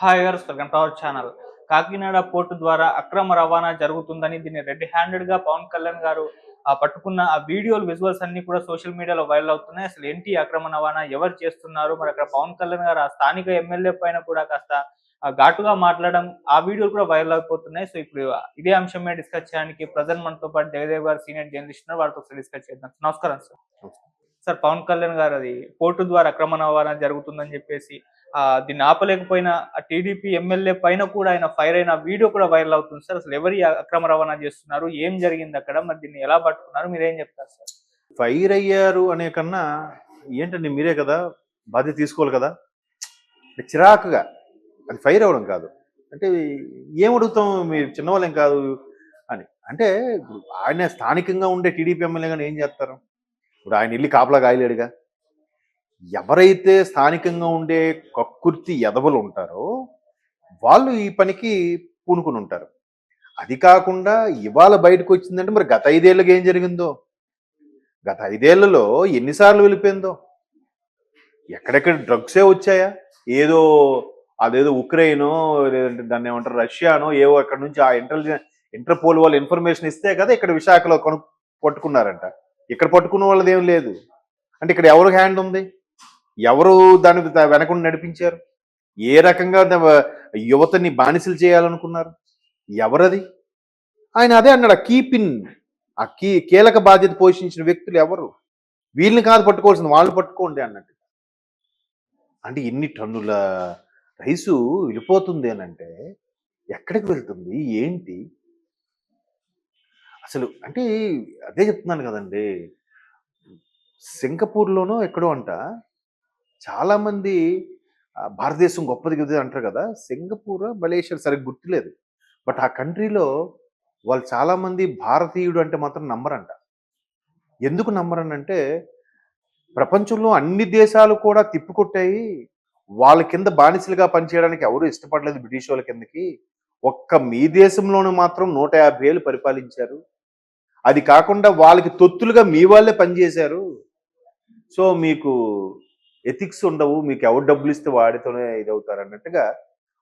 Hi viewers, welcome to our channel. Kakinada port ద్వారా అక్రమ రవాణా జరుగుతుందని దీన్ని రెడ్ హ్యాండెడ్‌గా పవన్ కళ్యాణ్ గారు పట్టుకున్న ఆ వీడియోలు, విజువల్స్ అన్నీ కూడా సోషల్ మీడియాలో వైరల్ అవుతున్నాయి. అసలు ఏంటి ఈ అక్రమ రవాణా? ఎవరు చేస్తున్నారు? మరి అక్కడ పవన్ కళ్యాణ్ గారు ఆ స్థానిక ఎమ్మెల్యే పైన కూడా కాస్త ఘాటుగా మాట్లాడడం, ఆ వీడియోలు కూడా వైరల్ అయిపోతున్నాయి. సో, ఇప్పుడు ఇదే అంశం మీద డిస్కస్ చేయడానికి ప్రెజెంట్ మనతో పాటు జయదేవ్ గారు సీనియర్ జర్నలిస్ట్ ఉన్నారు. వారితో ఒకసారి డిస్కస్ చేద్దాం. నమస్కారం సార్. సార్, పవన్ కళ్యాణ్ గారు అది పోర్టు ద్వారా అక్రమ రవాణా జరుగుతుందని చెప్పేసి దీన్ని ఆపలేకపోయిన ఆ టీడీపీ ఎమ్మెల్యే పైన కూడా ఆయన ఫైర్ అయిన వీడియో కూడా వైరల్ అవుతుంది సార్. అసలు ఎవరు ఈ అక్రమ రవాణా చేస్తున్నారు? ఏం జరిగింది అక్కడ? మరి దీన్ని ఎలా పట్టుకున్నారు? మీరేం చెప్తారు సార్? ఫైర్ అయ్యారు అనే కన్నా ఏంటండి, మీరే కదా బాధ్యత తీసుకోవాలి కదా. చిరాకుగా అది ఫైర్ అవ్వడం కాదు. అంటే ఏం అడుగుతాం, మీరు చిన్నవాళ్ళేం కాదు అని. అంటే ఇప్పుడు ఆయన స్థానికంగా ఉండే టీడీపీ ఎమ్మెల్యే కానీ ఏం చేస్తారు? ఇప్పుడు ఆయన వెళ్ళి కాపలా కాయలేడుగా. ఎవరైతే స్థానికంగా ఉండే కక్కుర్తి ఎదవలు ఉంటారో వాళ్ళు ఈ పనికి పూనుకుని ఉంటారు. అది కాకుండా ఇవాళ బయటకు వచ్చిందంటే మరి గత 5 ఏళ్ళకి ఏం జరిగిందో, గత 5 ఏళ్లలో ఎన్నిసార్లు వెళ్ళిపోయిందో, ఎక్కడెక్కడ డ్రగ్సే వచ్చాయా? ఏదో అదేదో ఉక్రెయినో, లేదంటే దాన్ని ఏమంటారు రష్యానో, ఏవో అక్కడ నుంచి ఆ ఇంటర్పోల్ వాళ్ళు ఇన్ఫర్మేషన్ ఇస్తే కదా ఇక్కడ విశాఖలో పట్టుకున్నారంట. ఇక్కడ పట్టుకున్న వాళ్ళది ఏం లేదు. అంటే ఇక్కడ ఎవరు హ్యాండ్ ఉంది? ఎవరు దాన్ని వెనకుండా నడిపించారు? ఏ రకంగా యువతని బానిసలు చేయాలనుకున్నారు? ఎవరది? ఆయన అదే అన్నాడు, ఆ కీలక బాధ్యత పోషించిన వ్యక్తులు ఎవరు? వీళ్ళని కాదు పట్టుకోవాల్సింది, వాళ్ళు పట్టుకోండి అన్నట్టు. అంటే ఎన్ని టన్నుల రైసు వెళ్ళిపోతుంది అని అంటే ఎక్కడికి వెళ్తుంది, ఏంటి అసలు? అంటే అదే చెప్తున్నాను కదండి. సింగపూర్లోనో ఎక్కడో అంట చాలామంది భారతదేశం గొప్పది కదా అంటారు కదా. సింగపూర్, మలేషియా సరిగ్గా గుర్తులేదు. బట్ ఆ కంట్రీలో వాళ్ళు చాలామంది భారతీయుడు అంటే మాత్రం నమ్మరంట. ఎందుకు నమ్మరనంటే ప్రపంచంలో అన్ని దేశాలు కూడా తిప్పికొట్టాయి. వాళ్ళ కింద బానిసలుగా పనిచేయడానికి ఎవరు ఇష్టపడలేదు బ్రిటిష్ వాళ్ళ కిందకి. ఒక్క మీ దేశంలోనూ మాత్రం 150 ఏళ్ళు పరిపాలించారు. అది కాకుండా వాళ్ళకి తొత్తులుగా మీ వాళ్ళే పనిచేశారు. సో మీకు ఎథిక్స్ ఉండవు, మీకు ఎవరు డబ్బులు ఇస్తే వాడితోనే ఇదవుతారు అన్నట్టుగా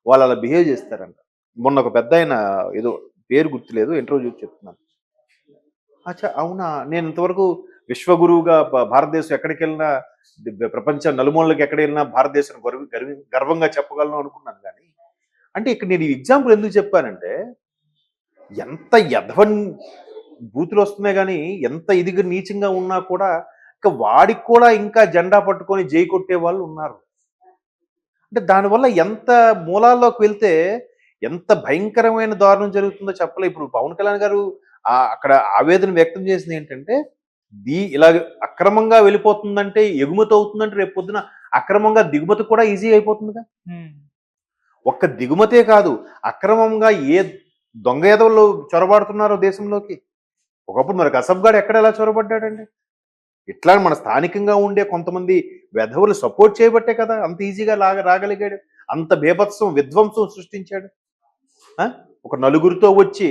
వాళ్ళు అలా బిహేవ్ చేస్తారంట. మొన్న ఒక పెద్ద ఆయన, ఏదో పేరు గుర్తులేదు, ఇంటర్వ్యూ చెప్తున్నాను. అచ్చా అవునా, నేను ఇంతవరకు విశ్వగురువుగా భారతదేశం ఎక్కడికి వెళ్ళినా, ప్రపంచ నలుమూలకి ఎక్కడ వెళ్ళినా భారతదేశం గర్వంగా చెప్పగలను అనుకున్నాను. కానీ అంటే ఇక్కడ నేను ఈ ఎగ్జాంపుల్ ఎందుకు చెప్పానంటే, ఎంత ఎదవన్ బూతులు వస్తున్నాయి కానీ ఎంత ఇదిగా నీచంగా ఉన్నా కూడా ఇంకా వాడికి కూడా ఇంకా జెండా పట్టుకొని జై కొట్టే వాళ్ళు ఉన్నారు. అంటే దానివల్ల ఎంత మూలాల్లోకి వెళ్తే ఎంత భయంకరమైన దారుణం జరుగుతుందో చెప్పలే. ఇప్పుడు పవన్ కళ్యాణ్ గారు అక్కడ ఆవేదన వ్యక్తం చేసింది ఏంటంటే, ఇలా అక్రమంగా వెళ్ళిపోతుందంటే, ఎగుమతి అవుతుందంటే రేపు పొద్దున అక్రమంగా దిగుమతి కూడా ఈజీ అయిపోతుందిగా. ఒక్క దిగుమతే కాదు, అక్రమంగా ఏ దొంగ ఎదవలు చొరబడుతున్నారో దేశంలోకి. ఒకప్పుడు మరి కసబ్గాడు ఎక్కడ ఎలా చొరబడ్డాడండి? ఇట్లా మన స్థానికంగా ఉండే కొంతమంది వెధవులు సపోర్ట్ చేయబట్టే కదా అంత ఈజీగా రాగలిగాడు. అంత బేభత్సం విధ్వంసం సృష్టించాడు. ఒక నలుగురితో వచ్చి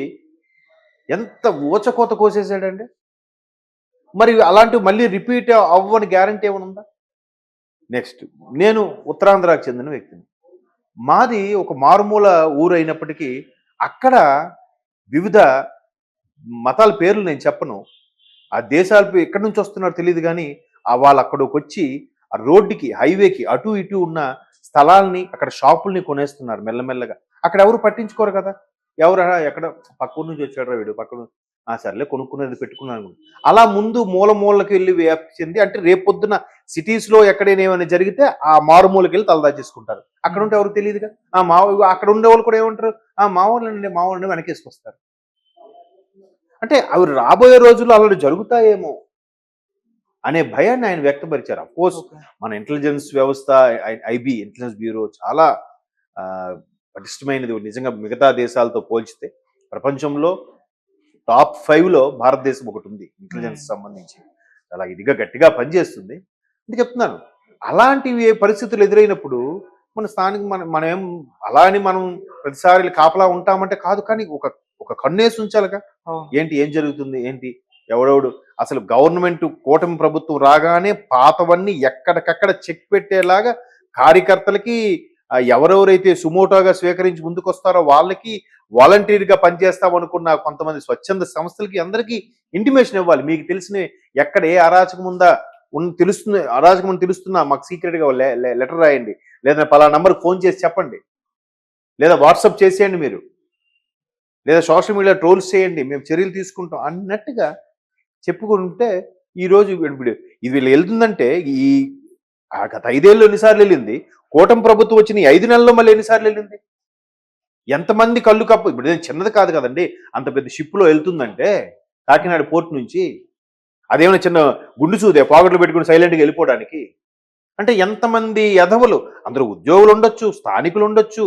ఎంత ఊచకోత కోసేసాడండి. మరి అలాంటివి మళ్ళీ రిపీట్ అవ్వని గ్యారంటీ ఏమైనా ఉందా? నెక్స్ట్, నేను ఉత్తరాంధ్రకు చెందిన వ్యక్తిని. మాది ఒక మారుమూల ఊరు అయినప్పటికీ అక్కడ వివిధ మతాల పేర్లు నేను చెప్పను. ఆ దేశాలు ఎక్కడి నుంచి వస్తున్నారో తెలియదు కానీ వాళ్ళు అక్కడికి వచ్చి ఆ రోడ్డుకి, హైవేకి అటు ఇటు ఉన్న స్థలాల్ని, అక్కడ షాపుల్ని కొనేస్తున్నారు మెల్లమెల్లగా. అక్కడ ఎవరు పట్టించుకోరు కదా. ఎవరు ఎక్కడ పక్కూరు నుంచి వచ్చాడు వీడు, పక్కన సర్లే కొనుక్కునేది పెట్టుకున్నాను. అలా ముందు మూలకి వెళ్ళి వ్యాప్తి చెంది, అంటే రేపొద్దున సిటీస్లో ఎక్కడైనా ఏమైనా జరిగితే ఆ మారుమూలకి వెళ్ళి తలదాచేసుకుంటారు. అక్కడ ఉంటే ఎవరికి తెలియదుగా. అక్కడ ఉండే వాళ్ళు కూడా ఏమంటారు, మా వాళ్ళని వెనకేసుకొస్తారు. అంటే అవి రాబోయే రోజుల్లో అలాంటి జరుగుతాయేమో అనే భయాన్ని ఆయన వ్యక్తపరిచారు. అఫ్కోర్స్ మన ఇంటెలిజెన్స్ వ్యవస్థ, ఐబీ ఇంటెలిజెన్స్ బ్యూరో చాలా పటిష్టమైనది. నిజంగా మిగతా దేశాలతో పోల్చితే ప్రపంచంలో టాప్ 5లో భారతదేశం ఒకటి ఉంది ఇంటెలిజెన్స్ సంబంధించి. చాలా ఇదిగా గట్టిగా పనిచేస్తుంది. అంటే చెప్తున్నాను, అలాంటివి పరిస్థితులు ఎదురైనప్పుడు మన స్థానిక మనం అలా అని మనం ప్రతిసారి కాపలా ఉంటామంటే కాదు. కానీ ఒక కన్నేసి ఉంచాలిగా. ఏంటి, ఏం జరుగుతుంది, ఏంటి, ఎవడెవడు అసలు గవర్నమెంట్ కూటమి ప్రభుత్వం రాగానే పాతవన్నీ ఎక్కడికక్కడ చెక్ పెట్టేలాగా కార్యకర్తలకి ఎవరెవరైతే సుమోటోగా స్వీకరించి ముందుకొస్తారో వాళ్ళకి వాలంటీర్గా పనిచేస్తాం అనుకున్న కొంతమంది స్వచ్ఛంద సంస్థలకి అందరికీ ఇంటిమేషన్ ఇవ్వాలి. మీకు తెలిసిన ఎక్కడ ఏ అరాచకం ఉందా తెలుస్తుంది, అరాచకం అని తెలుస్తున్నా మాకు సీక్రెట్గా లెటర్ రాయండి, లేదా పలానా నంబర్కి ఫోన్ చేసి చెప్పండి, లేదా వాట్సాప్ చేసేయండి మీరు, లేదా సోషల్ మీడియా ట్రోల్స్ చేయండి, మేము చర్యలు తీసుకుంటాం అన్నట్టుగా చెప్పుకుంటే ఈరోజు ఇప్పుడు ఇది వీళ్ళు వెళ్తుందంటే ఈ గత 5 ఏళ్ళు ఎన్నిసార్లు వెళ్ళింది, కూటమి ప్రభుత్వం వచ్చిన ఈ 5 నెలల్లో మళ్ళీ ఎన్నిసార్లు వెళ్ళింది, ఎంతమంది కళ్ళు కప్పు. ఇప్పుడు ఇది చిన్నది కాదు కదండి, అంత పెద్ద షిప్లో వెళ్తుందంటే కాకినాడ పోర్ట్ నుంచి, అదేమైనా చిన్న గుండు చూదే పాకెట్లు పెట్టుకుని సైలెంట్గా వెళ్ళిపోవడానికి. అంటే ఎంతమంది ఎధవలు, అందరూ ఉద్యోగులు ఉండొచ్చు, స్థానికులు ఉండొచ్చు,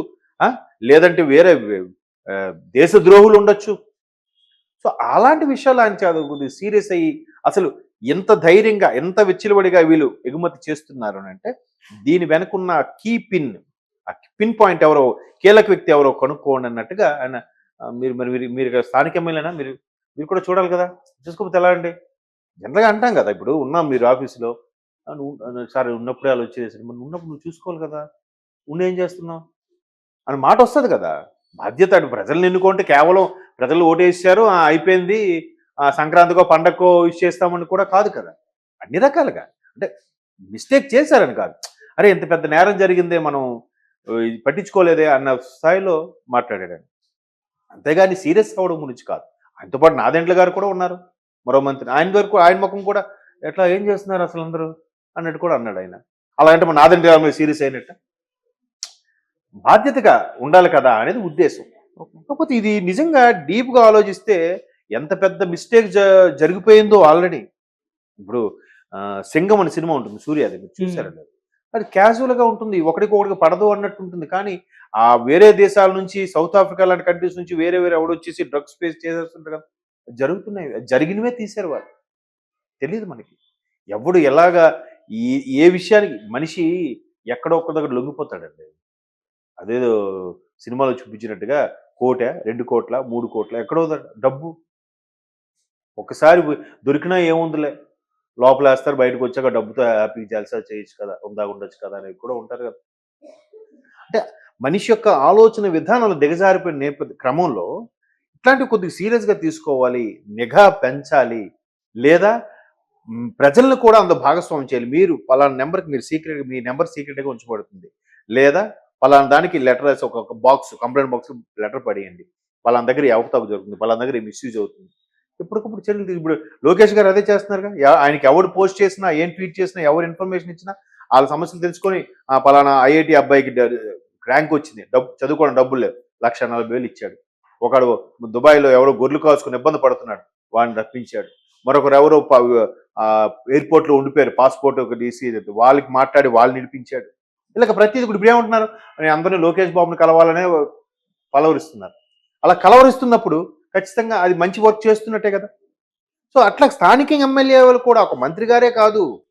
లేదంటే వేరే దేశద్రోహులు ఉండొచ్చు. సో అలాంటి విషయాలు ఆయన కొద్దిగా సీరియస్ అయ్యి అసలు ఎంత ధైర్యంగా ఎంత విచ్చలబడిగా వీళ్ళు ఎగుమతి చేస్తున్నారు అని అంటే దీని వెనుకున్న కీ పిన్, ఆ పిన్ పాయింట్ ఎవరో, కీలక వ్యక్తి ఎవరో కనుక్కోండి అన్నట్టుగా ఆయన మీరు మరి మీరు స్థానిక ఎమ్మెల్యేనా, మీరు మీరు కూడా చూడాలి కదా, చూసుకోకపోతే ఎలా అండి. జనరల్గా అంటాం కదా, ఇప్పుడు ఉన్నాం మీరు ఆఫీసులో, సార్ ఉన్నప్పుడే అలా వచ్చేసి ఉన్నప్పుడు నువ్వు చూసుకోవాలి కదా, ఏం చేస్తున్నావు అని మాట వస్తుంది కదా. బాధ్యత ప్రజల్ని ఎన్నుకుంటే కేవలం ప్రజలు ఓటేసారు అయిపోయింది, సంక్రాంతికో పండగకో చేస్తామని కూడా కాదు కదా. అన్ని రకాలుగా అంటే మిస్టేక్ చేశారని కాదు, అరే ఇంత పెద్ద నేరం జరిగిందే మనం పట్టించుకోలేదే అన్న స్థాయిలో మాట్లాడాడు. అంతేగాని సీరియస్ అవ్వడం గురించి కాదు. ఆయనతో పాటు నాదెండ్ల గారు కూడా ఉన్నారు, మరో మంత్రి, ఆయన ముఖం కూడా ఎట్లా ఏం చేస్తున్నారు అసలు అందరూ అన్నట్టు కూడా అన్నాడు ఆయన. అలా అంటే మన నాదెండ్ల గారి మీద సీరియస్ అయినట్టు బాధ్యతగా ఉండాలి కదా అనేది ఉద్దేశం. కాకపోతే ఇది నిజంగా డీప్గా ఆలోచిస్తే ఎంత పెద్ద మిస్టేక్ జరిగిపోయిందో ఆల్రెడీ. ఇప్పుడు సింగం అనే సినిమా ఉంటుంది సూర్యాది, మీరు చూసారండి. అది క్యాజువల్గా ఉంటుంది, ఒకడికి పడదు అన్నట్టు ఉంటుంది. కానీ ఆ వేరే దేశాల నుంచి, సౌత్ ఆఫ్రికా లాంటి కంట్రీస్ నుంచి వేరే ఎవడొచ్చేసి డ్రగ్స్ ఫేస్ చేసేస్తుంటారు కదా, జరుగుతున్నాయి. జరిగినవే తీశారు వాళ్ళు, తెలియదు మనకి ఎవడు ఎలాగా ఏ విషయానికి. మనిషి ఎక్కడో ఒక్క దగ్గర లొంగిపోతాడండి. అదేదో సినిమాలో చూపించినట్టుగా 1 కోటి 2 కోట్ల 3 కోట్ల ఎక్కడో డబ్బు ఒకసారి దొరికినా ఏముందిలే, లోపలేస్తారు, బయటకు వచ్చాక డబ్బుతో హ్యాపీ జల్సా చేయొచ్చు కదా, ఉండొచ్చు కదా అనేది కూడా ఉంటారు కదా. అంటే మనిషి యొక్క ఆలోచన విధానాలు దిగజారిపోయిన క్రమంలో ఇట్లాంటివి కొద్దిగా సీరియస్గా తీసుకోవాలి, నిఘా పెంచాలి, లేదా ప్రజలను కూడా అంత భాగస్వామ్యం చేయాలి. మీరు పలానా నెంబర్కి మీరు మీ నెంబర్ సీక్రెట్గా ఉంచబడుతుంది, లేదా పలానా దానికి లెటర్ రాసి ఒక బాక్స్, కంప్లైంట్ బాక్స్ లెటర్ పడేయండి, పలానా దగ్గర అవకతవక జరుగుతుంది, పలానా దగ్గర మిస్యూజ్ అవుతుంది. ఇప్పటికప్పుడు చర్యలు. ఇప్పుడు లోకేష్ గారు అదే చేస్తున్నారుగా, ఆయనకి ఎవరు పోస్ట్ చేసినా, ఏం ట్వీట్ చేసినా, ఎవరు ఇన్ఫర్మేషన్ ఇచ్చినా వాళ్ళ సమస్యలు తెలుసుకొని పలానా ఐఐటి అబ్బాయికి ర్యాంక్ వచ్చింది, చదువుకోవడం డబ్బులు లేవు, 1,40,000 ఇచ్చాడు. ఒకడు దుబాయ్లో ఎవరో గొర్రెలు కాసుకుని ఇబ్బంది పడుతున్నాడు, వాడిని రప్పించాడు. మరొకరు ఎవరో ఎయిర్పోర్ట్లో ఉండిపోయారు, పాస్పోర్ట్ ఒక డీసీ, వాళ్ళకి మాట్లాడి వాళ్ళు నిడిపించాడు. ఇలాగ ప్రతిదీ. ఇప్పుడు ఏమంటున్నారు, అందరినీ లోకేష్ బాబుని కలవాలనే కలవరిస్తున్నారు. అలా కలవరిస్తున్నప్పుడు ఖచ్చితంగా అది మంచి వర్క్ చేస్తున్నట్టే కదా. సో అట్లా స్థానిక ఎమ్మెల్యే కూడా, ఒక మంత్రి గారే కాదు,